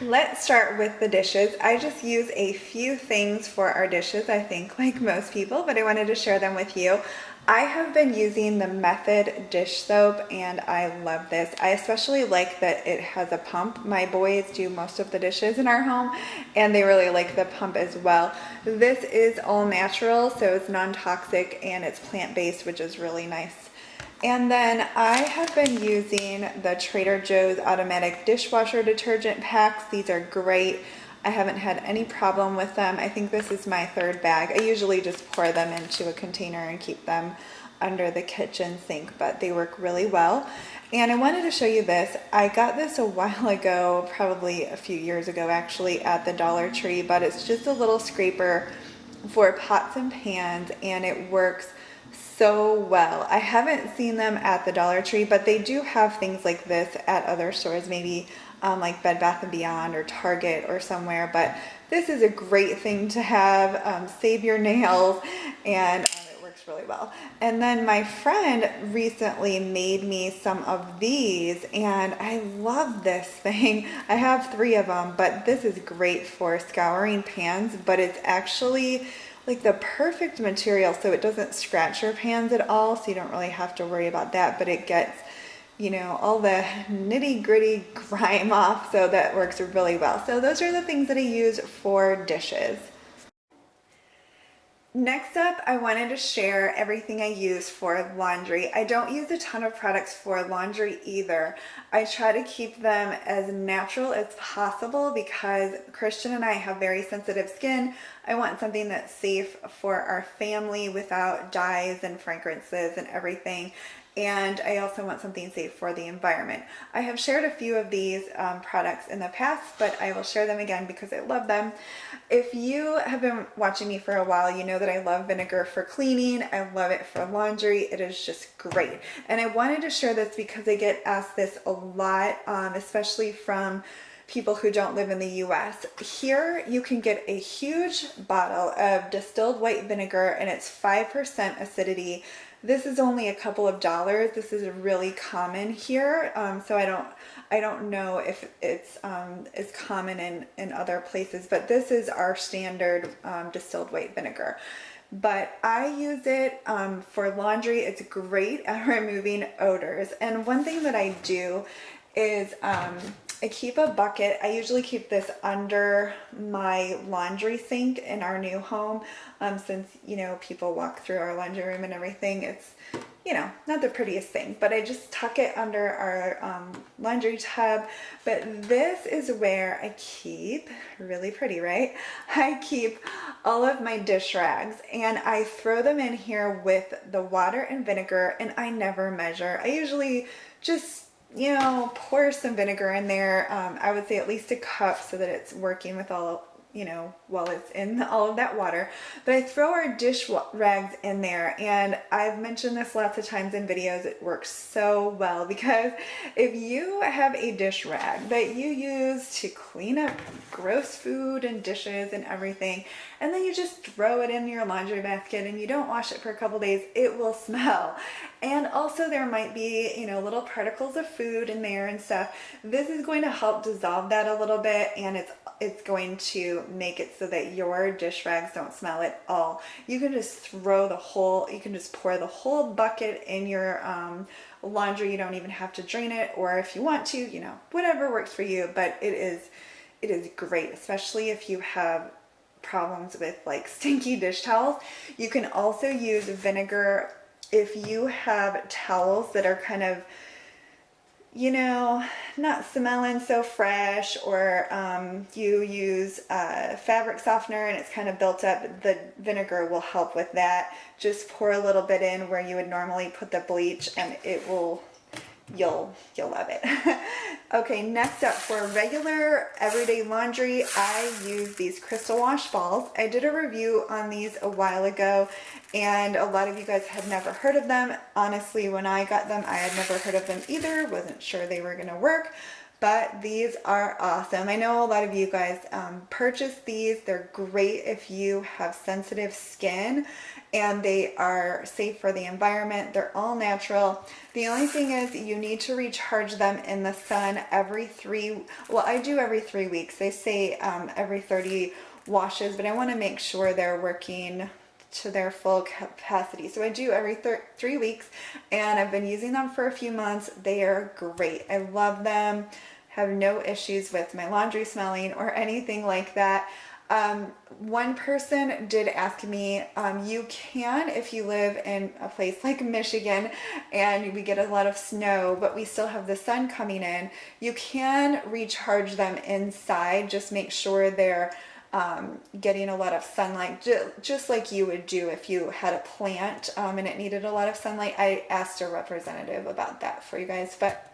Let's start with the dishes. I just use a few things for our dishes, I think, like most people, but I wanted to share them with you. I have been using the Method dish soap and I love this. I especially like that it has a pump. My boys do most of the dishes in our home and they really like the pump as well. This is all natural, so it's non-toxic and it's plant-based, which is really nice. And then I have been using the Trader Joe's automatic dishwasher detergent packs. These are great. I haven't had any problem with them. I think this is my third bag. I usually just pour them into a container and keep them under the kitchen sink, but they work really well. And I wanted to show you this. I got this a while ago, probably a few years ago actually, at the Dollar Tree, but it's just a little scraper for pots and pans and it works so well. I haven't seen them at the Dollar Tree, but they do have things like this at other stores, maybe like Bed Bath & Beyond or Target or somewhere, but this is a great thing to have, save your nails, and it works really well. And then my friend recently made me some of these and I love this thing. I have 3 of them, but this is great for scouring pans, but it's actually like the perfect material so it doesn't scratch your pans at all, so you don't really have to worry about that, but it gets, you know, all the nitty gritty grime off, so that works really well. So those are the things that I use for dishes. Next up, I wanted to share everything I use for laundry. I don't use a ton of products for laundry either. I try to keep them as natural as possible because Christian and I have very sensitive skin. I want something that's safe for our family without dyes and fragrances and everything. And I also want something safe for the environment. I have shared a few of these products in the past, but I will share them again because I love them. If you have been watching me for a while, you know that I love vinegar for cleaning. I love it for laundry. It is just great. And I wanted to share this because I get asked this a lot, especially from people who don't live in the US. Here you can get a huge bottle of distilled white vinegar and it's 5% acidity. This is only a couple of dollars. This is really common here, so I don't know if it's as common in other places, but this is our standard distilled white vinegar. But I use it for laundry. It's great at removing odors. And one thing that I do is I keep a bucket. I usually keep this under my laundry sink in our new home, since, you know, people walk through our laundry room and everything. It's, you know, not the prettiest thing, but I just tuck it under our laundry tub. But this is where I keep, really pretty, right? I keep all of my dish rags and I throw them in here with the water and vinegar, and I never measure. I usually just, you know, pour some vinegar in there. I would say at least a cup so that it's working with all, you know, while it's in all of that water. But I throw our dish rags in there, and I've mentioned this lots of times in videos. It works so well because if you have a dish rag that you use to clean up gross food and dishes and everything, and then you just throw it in your laundry basket and you don't wash it for a couple days, it will smell. And also there might be, you know, little particles of food in there and stuff. This is going to help dissolve that a little bit, and it's going to make it so that your dish rags don't smell at all. You can just you can just pour the whole bucket in your laundry. You don't even have to drain it, or if you want to, you know, whatever works for you. But it is great, especially if you have problems with like stinky dish towels. You can also use vinegar if you have towels that are kind of, you know, not smelling so fresh, or you use fabric softener and it's kind of built up. The vinegar will help with that. Just pour a little bit in where you would normally put the bleach, and it will, you'll love it. Okay, next up, for regular everyday laundry, I use these crystal wash balls. I did a review on these a while ago, and a lot of you guys had never heard of them. Honestly, when I got them, I had never heard of them either. Wasn't sure they were gonna work, but these are awesome. I know a lot of you guys purchase these. They're great if you have sensitive skin, and they are safe for the environment. They're all natural. The only thing is you need to recharge them in the sun I do every 3 weeks. They say every 30 washes, but I want to make sure they're working to their full capacity. So I do every 3 weeks, and I've been using them for a few months. They are great. I love them. Have no issues with my laundry smelling or anything like that. One person did ask me, you can, if you live in a place like Michigan and we get a lot of snow, but we still have the sun coming in, you can recharge them inside. Just make sure they're getting a lot of sunlight, just like you would do if you had a plant and it needed a lot of sunlight. I asked a representative about that for you guys, but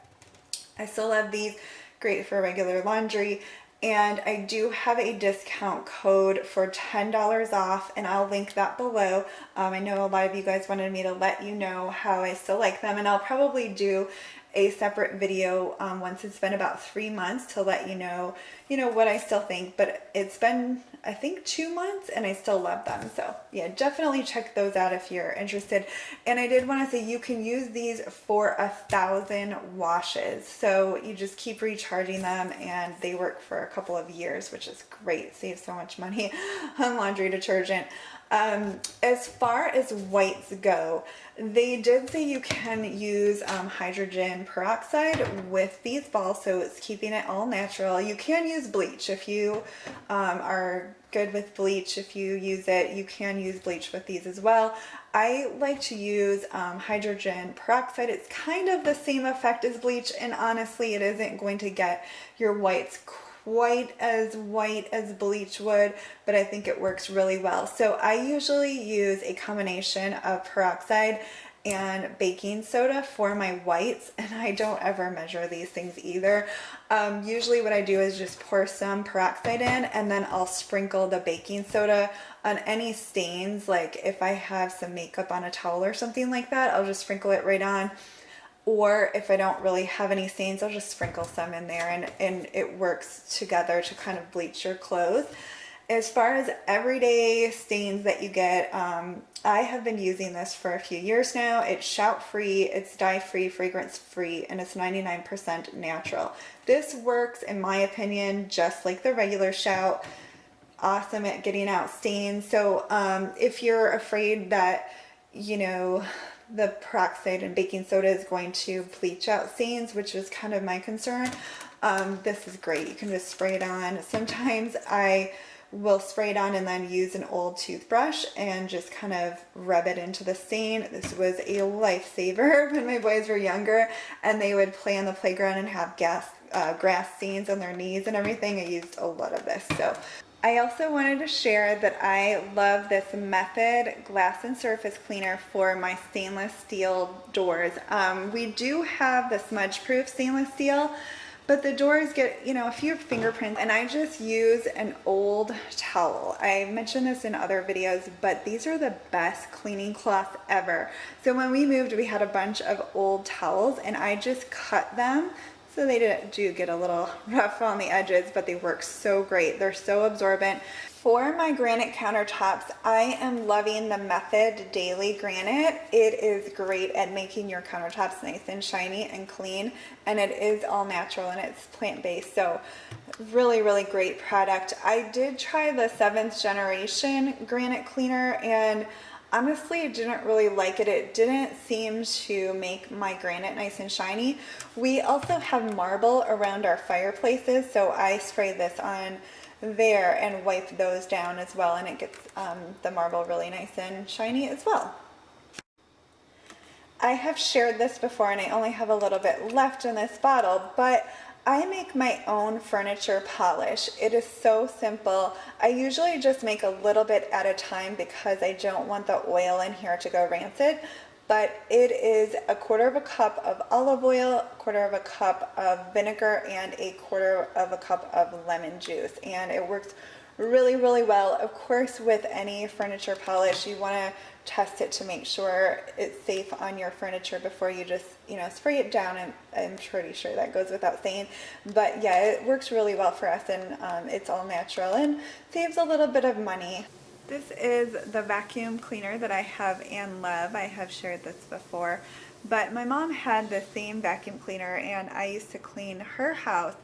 I still love these. Great for regular laundry. And I do have a discount code for $10 off, and I'll link that below. I know a lot of you guys wanted me to let you know how I still like them, and I'll probably do a separate video once it's been about 3 months to let you know what I still think. But it's been, I think, 2 months, and I still love them. So yeah, definitely check those out if you're interested. And I did want to say you can use these for 1,000 washes. So you just keep recharging them, and they work for a couple of years, which is great. Saves so much money on laundry detergent. As far as whites go, they did say you can use hydrogen peroxide with these balls, so it's keeping it all natural. You can use bleach if you are good with bleach. If you use it, you can use bleach with these as well. I like to use hydrogen peroxide. It's kind of the same effect as bleach, and honestly, it isn't going to get your whites quite as white as bleach would, but I think it works really well. So I usually use a combination of peroxide and baking soda for my whites, and I don't ever measure these things either. Usually what I do is just pour some peroxide in, and then I'll sprinkle the baking soda on any stains. Like if I have some makeup on a towel or something like that, I'll just sprinkle it right on. Or if I don't really have any stains, I'll just sprinkle some in there, and it works together to kind of bleach your clothes. As far as everyday stains that you get, I have been using this for a few years now. It's shout free, it's dye free, fragrance free, and it's 99% natural. This works, in my opinion, just like the regular shout. Awesome at getting out stains. So if you're afraid that, the peroxide and baking soda is going to bleach out stains, which is kind of my concern, this is great. You can just spray it on. Sometimes I will spray it on and then use an old toothbrush and just kind of rub it into the stain. This was a lifesaver when my boys were younger and they would play on the playground and have grass stains on their knees and everything. I used a lot of this. So I also wanted to share that I love this Method glass and surface cleaner for my stainless steel doors. We do have the smudge proof stainless steel, but the doors get, a few fingerprints, and I just use an old towel. I mentioned this in other videos, but these are the best cleaning cloths ever. So when we moved, we had a bunch of old towels, and I just cut them. So they do get a little rough on the edges, but they work so great. They're so absorbent. For my granite countertops, I am loving the Method Daily Granite. It is great at making your countertops nice and shiny and clean, and it is all natural and it's plant-based. So really, really great product. I did try the 7th generation Granite Cleaner, and honestly, I didn't really like it. It didn't seem to make my granite nice and shiny. We also have marble around our fireplaces, so I spray this on there and wipe those down as well, and it gets the marble really nice and shiny as well. I have shared this before, and I only have a little bit left in this bottle, but I make my own furniture polish. It is so simple. I usually just make a little bit at a time because I don't want the oil in here to go rancid, but it is 1/4 cup of olive oil, 1/4 cup of vinegar, and 1/4 cup of lemon juice, and it works really, really well. Of course, with any furniture polish, you want to test it to make sure it's safe on your furniture before you just, spray it down. And I'm pretty sure that goes without saying. But yeah, it works really well for us, and it's all natural and saves a little bit of money. This is the vacuum cleaner that I have and love. I have shared this before, but my mom had the same vacuum cleaner and I used to clean her house,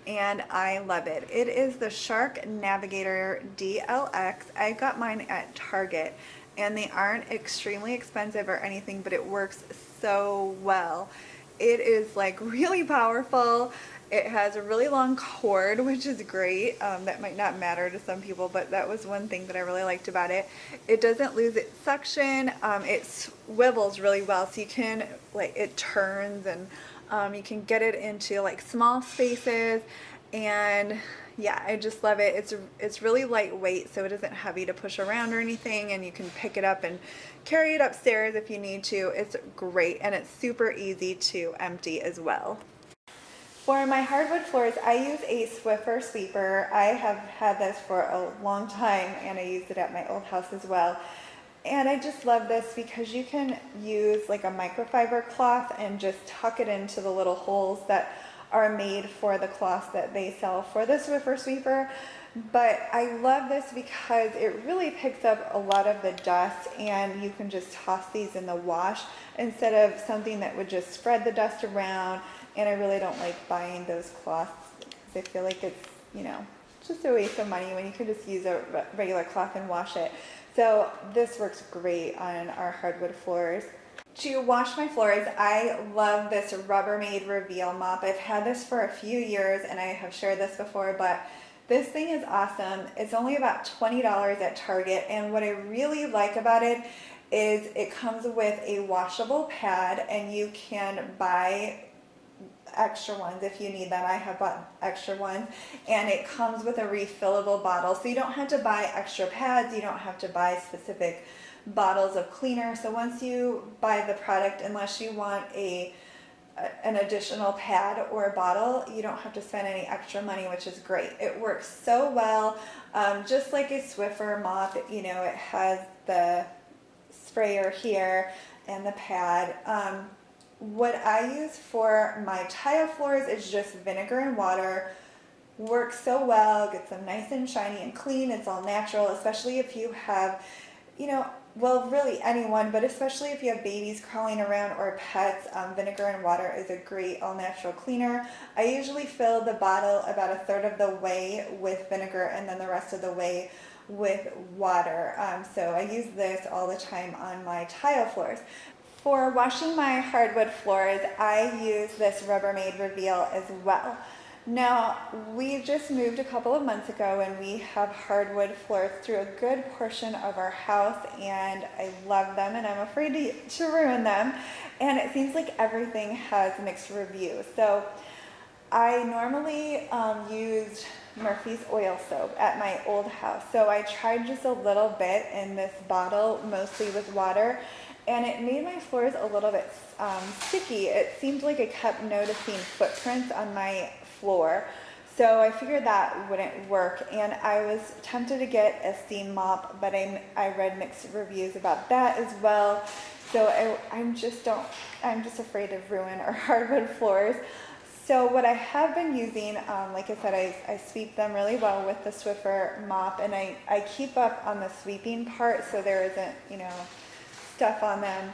and I love it. It is the Shark Navigator DLX. I got mine at Target, and they aren't extremely expensive or anything, but it works so well. It is like really powerful. It has a really long cord, which is great. That might not matter to some people, but that was one thing that I really liked about it. It doesn't lose its suction. It swivels really well, so you can, it turns, and you can get it into like small spaces. And yeah, I just love it. It's really lightweight, so it isn't heavy to push around or anything, and you can pick it up and carry it upstairs if you need to. It's great, and it's super easy to empty as well. For my hardwood floors, I use a Swiffer sweeper. I have had this for a long time, and I used it at my old house as well. And I just love this because you can use like a microfiber cloth and just tuck it into the little holes that are made for the cloths that they sell for the Swiffer sweeper. But I love this because it really picks up a lot of the dust, and you can just toss these in the wash instead of something that would just spread the dust around. And I really don't like buying those cloths because I feel like it's, just a waste of money when you can just use a regular cloth and wash it. So this works great on our hardwood floors. To wash my floors, I love this Rubbermaid Reveal mop. I've had this for a few years, and I have shared this before, but this thing is awesome. It's only about $20 at Target, and what I really like about it is it comes with a washable pad, and you can buy extra ones if you need them. I have bought extra ones, and it comes with a refillable bottle, so you don't have to buy extra pads, you don't have to buy specific bottles of cleaner. So once you buy the product, unless you want an additional pad or a bottle, you don't have to spend any extra money, which is great. It works so well, just like a Swiffer mop. It has the sprayer here and the pad. What I use for my tile floors is just vinegar and water. Works so well, gets them nice and shiny and clean. It's all natural, especially if you have, well, really anyone, but especially if you have babies crawling around or pets. Vinegar and water is a great all-natural cleaner. I usually fill the bottle about a third of the way with vinegar and then the rest of the way with water. So I use this all the time on my tile floors. For washing my hardwood floors, I use this Rubbermaid Reveal as well. Now, we just moved a couple of months ago, and we have hardwood floors through a good portion of our house, and I love them, and I'm afraid to ruin them. And it seems like everything has mixed reviews. So I normally used Murphy's oil soap at my old house. So I tried just a little bit in this bottle, mostly with water, and it made my floors a little bit sticky. It seemed like I kept noticing footprints on my floor. So I figured that wouldn't work, and I was tempted to get a steam mop, but I read mixed reviews about that as well. So I'm just afraid to ruin our hardwood floors. So what I have been using, like I said, I sweep them really well with the Swiffer mop, and I keep up on the sweeping part so there isn't, stuff on them.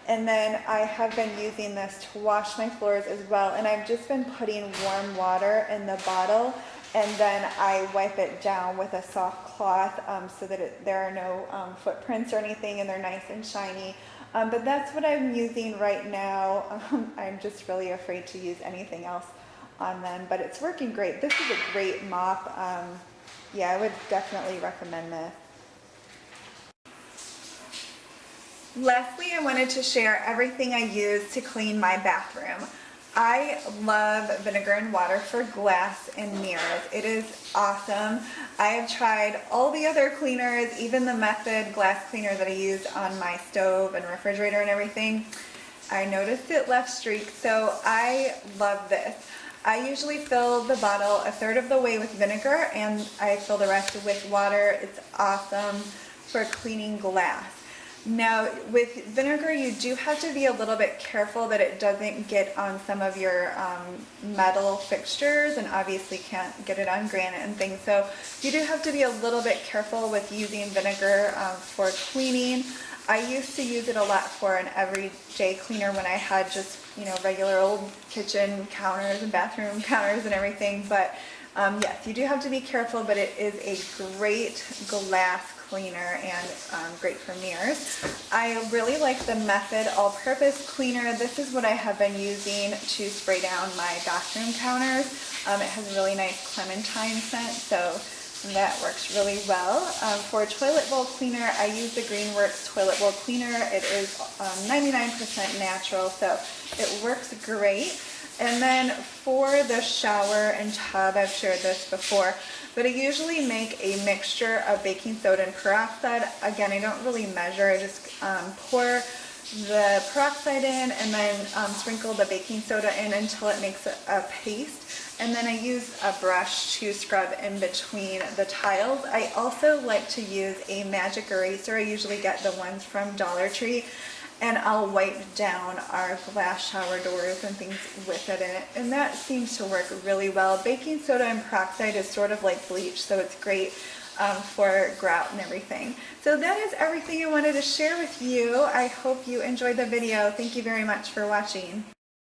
And then I have been using this to wash my floors as well, and I've just been putting warm water in the bottle, and then I wipe it down with a soft cloth so that there are no footprints or anything, and they're nice and shiny. But that's what I'm using right now. I'm just really afraid to use anything else on them, but it's working great. This is a great mop. Yeah, I would definitely recommend this. Lastly, I wanted to share everything I use to clean my bathroom. I love vinegar and water for glass and mirrors. It is awesome. I have tried all the other cleaners, even the Method glass cleaner that I use on my stove and refrigerator and everything. I noticed it left streaks, so I love this. I usually fill the bottle a third of the way with vinegar and I fill the rest with water. It's awesome for cleaning glass. Now with vinegar you do have to be a little bit careful that it doesn't get on some of your metal fixtures, and obviously can't get it on granite and things, so you do have to be a little bit careful with using vinegar for cleaning. I used to use it a lot for an everyday cleaner when I had just, you know, regular old kitchen counters and bathroom counters and everything, but yes, you do have to be careful, but it is a great glass cleaner and great for mirrors. I really like the Method all-purpose cleaner. This is what I have been using to spray down my bathroom counters. It has a really nice clementine scent, so that works really well. For toilet bowl cleaner, I use the Greenworks toilet bowl cleaner. It is 99% natural, so it works great. And then for the shower and tub, I've shared this before, but I usually make a mixture of baking soda and peroxide. Again, I don't really measure, I just pour the peroxide in and then sprinkle the baking soda in until it makes a paste. And then I use a brush to scrub in between the tiles. I also like to use a magic eraser. I usually get the ones from Dollar Tree, and I'll wipe down our glass shower doors and things with it in it, and that seems to work really well. Baking soda and peroxide is sort of like bleach, so it's great for grout and everything. So that is everything I wanted to share with you. I hope you enjoyed the video. Thank you very much for watching.